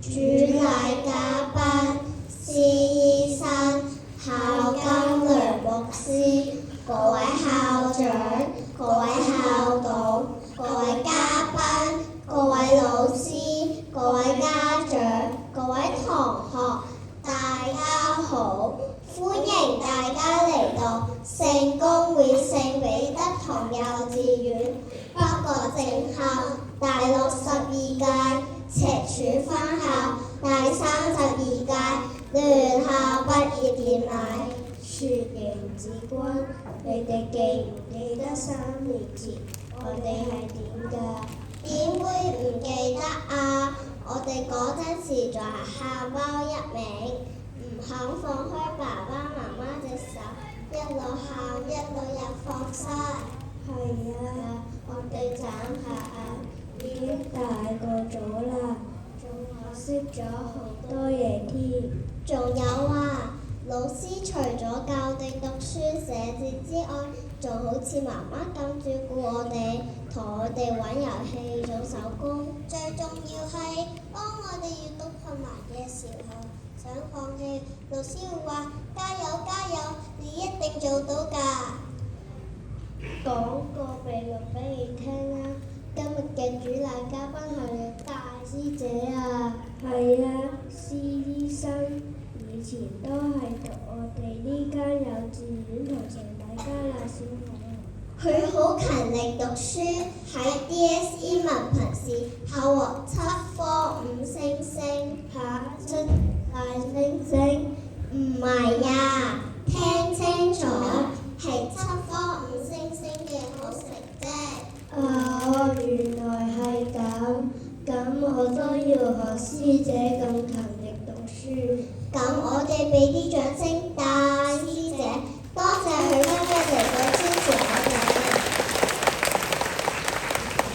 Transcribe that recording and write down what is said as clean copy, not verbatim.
主禮嘉賓、司醫生、校監梁牧師、各位校長、各位校董、各位嘉賓、各位老師、各位家長、各位同學，大家好！歡迎大家嚟到聖公會聖彼得堂幼稚園北角正校第62屆赤柱分校第32屆聯校畢業典禮。雪凝子君，你哋記唔記得3年前我哋係點㗎？點會唔記得啊？我哋嗰陣時就係喊包一名，唔肯放開爸爸媽媽隻手，一路喊一路入課室。係啊，我哋眨下眼已經大個咗啦，仲學識咗好多嘢添。仲有啊，老師除咗教我哋讀書寫字之外，仲好似媽媽咁照顧我哋，同我哋玩遊戲做手工。最重要係當我哋閱讀困難嘅時候，想放棄，老師會話加油加油，你一定做到㗎。講個秘密俾你聽啦，今日嘅主禮嘉賓係你大師姐啊。係啊，施醫生以前都係讀我哋呢間幼稚園同成大家啦小學。佢好勤力讀書，喺 DSE 文憑試考獲7科5星星，出大星星。唔係呀，聽清楚，係7科5星星嘅好成績。哦，原來係咁，咁我都要學師姐咁勤力讀書。咁我哋俾啲掌聲大